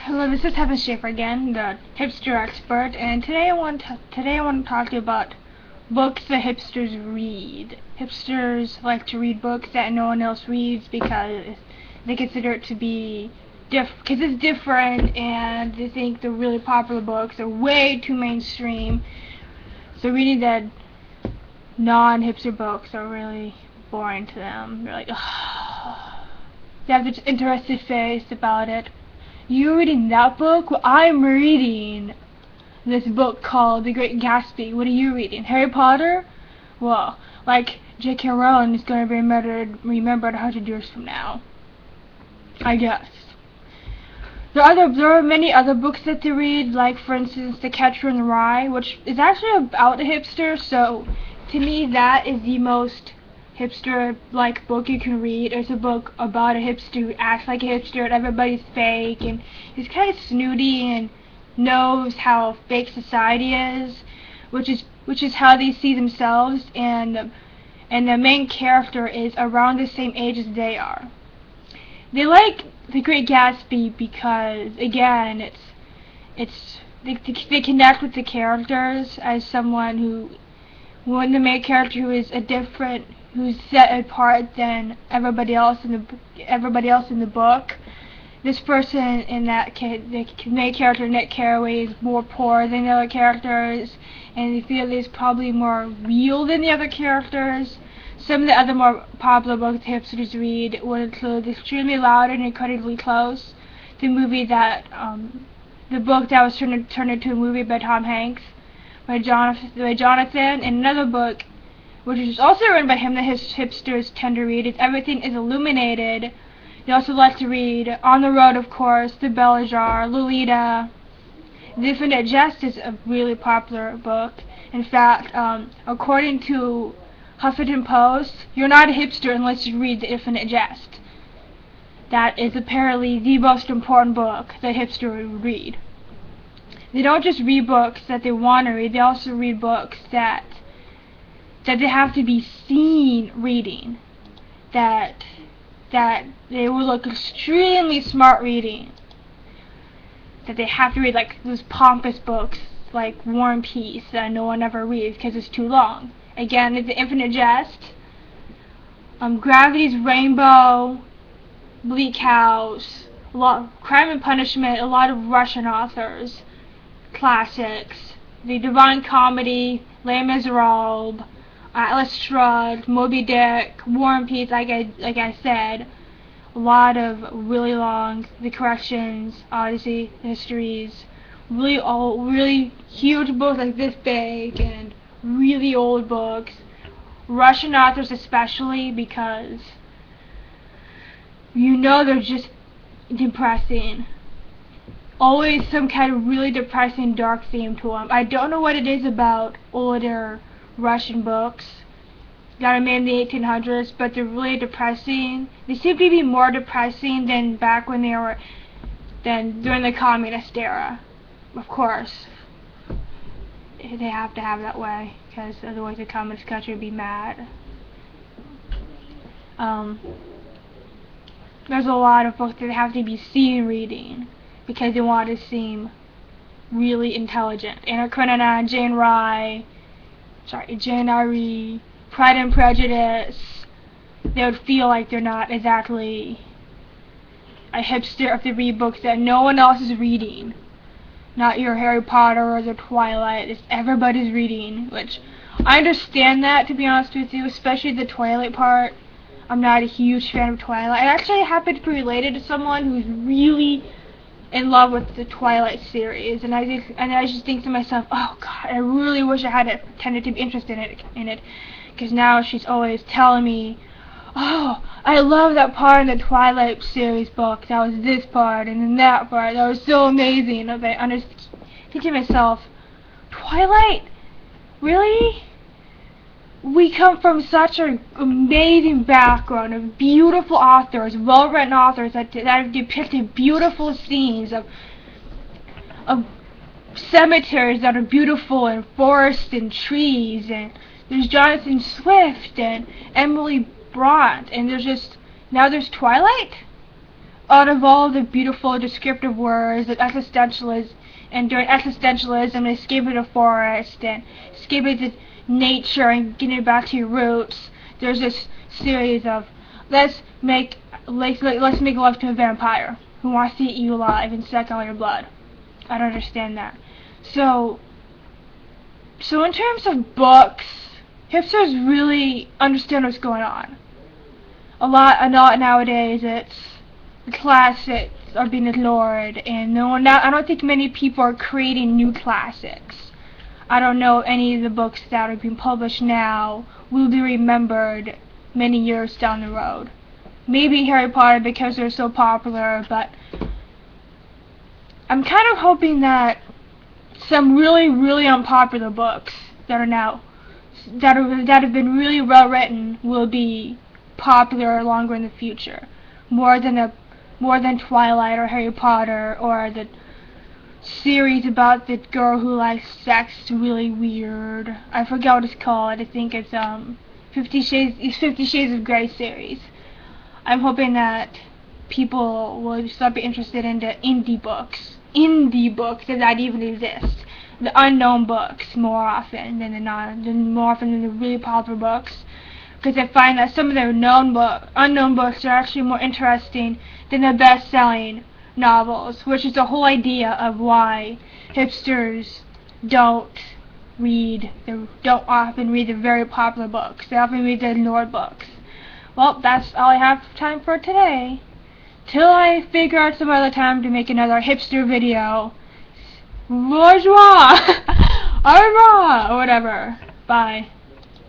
Hello, this is Heaven Schaefer again, the hipster expert, and today I want to talk to you about books that hipsters read. Hipsters like to read books that no one else reads because they consider it to be because it's different, and they think the really popular books are way too mainstream. So reading that non-hipster books are really boring to them. They're like, ugh. They have this interested face about it. You reading that book? Well, I'm reading this book called The Great Gatsby. What are you reading? Harry Potter? Well, like J.K. Rowling is going to be remembered 100 years from now, I guess. There are many other books that they read, like for instance The Catcher in the Rye, which is actually about a hipster, so to me that is the most hipster-like book you can read. It's a book about a hipster who acts like a hipster and everybody's fake, and he's kind of snooty and knows how fake society is, which is how they see themselves, and the main character is around the same age as they are. They like The Great Gatsby because, again, they connect with the characters as someone the main character who's set apart than everybody else in the book. This person in the main character, Nick Carraway, is more poor than the other characters, and they feel he's probably more real than the other characters. Some of the other more popular books hipsters read would include Extremely Loud and Incredibly Close, the book that was turned into a movie by Tom Hanks, by Jonathan, and another book which is also written by him that hipsters tend to read is Everything is Illuminated. They also like to read On the Road, of course, The Bell Jar, Lolita. The Infinite Jest is a really popular book. In fact, according to Huffington Post, you're not a hipster unless you read The Infinite Jest. That is apparently the most important book that hipsters would read. They don't just read books that they want to read, they also read books that they have to be seen reading, that they will look extremely smart reading, that they have to read like those pompous books like War and Peace that no one ever reads because it's too long. Again, it's The Infinite Jest, Gravity's Rainbow, Bleak House, a lot of Crime and Punishment, a lot of Russian authors, classics, The Divine Comedy, Les Miserables, Atlas Shrugged, Moby Dick, War and Peace, like I said, a lot of really long, The Corrections, Odyssey, Histories, really huge books like this big, and really old books, Russian authors especially, because they're just depressing. Always some kind of really depressing, dark theme to them. I don't know what it is about older Russian books that are made in the 1800s, but they're really depressing. They seem to be more depressing than back when during the communist era. Of course, they have to have that way, because otherwise the communist country would be mad. There's a lot of books that have to be seen reading because they want to seem really intelligent. Anna Karenina, Jane Eyre, Pride and Prejudice. They would feel like they're not exactly a hipster if they read books that no one else is reading. Not your Harry Potter or the Twilight. It's everybody's reading, which I understand that, to be honest with you, especially the Twilight part. I'm not a huge fan of Twilight. I actually happen to be related to someone who's really in love with the Twilight series, and I just think to myself, oh God, I really wish I had pretended to be interested in it, because now she's always telling me, oh, I love that part in the Twilight series book, that was this part, and then that part, that was so amazing. And I think to myself, Twilight? Really? We come from such an amazing background of beautiful authors, well-written authors that have depicted beautiful scenes of cemeteries that are beautiful, and forests and trees, and there's Jonathan Swift and Emily Bront, and now there's Twilight? out of all the beautiful descriptive words that existentialism, and during existentialism, escaping the forest and escaping the nature and getting back to your roots, there's this series of let's make love to a vampire who wants to eat you alive and suck all your blood. I don't understand that. So in terms of books, hipsters really understand what's going on. A lot nowadays, it's the classics are being ignored, and I don't think many people are creating new classics. I don't know any of the books that are being published now will be remembered many years down the road. Maybe Harry Potter because they're so popular, but I'm kind of hoping that some really, really unpopular books that have been really well written will be popular longer in the future, more than Twilight or Harry Potter or the series about the girl who likes sex. Really weird. I forget what it's called. I think it's 50 Shades of Grey series. I'm hoping that people will start being interested in the indie books that even exist. The unknown books more often than the really popular books, because I find that some of the unknown books are actually more interesting than the best-selling novels, which is the whole idea of why hipsters don't often read the very popular books. They often read the ignored books. Well, that's all I have time for today. Till I figure out some other time to make another hipster video. Bourgeois! Au revoir! Or whatever. Bye.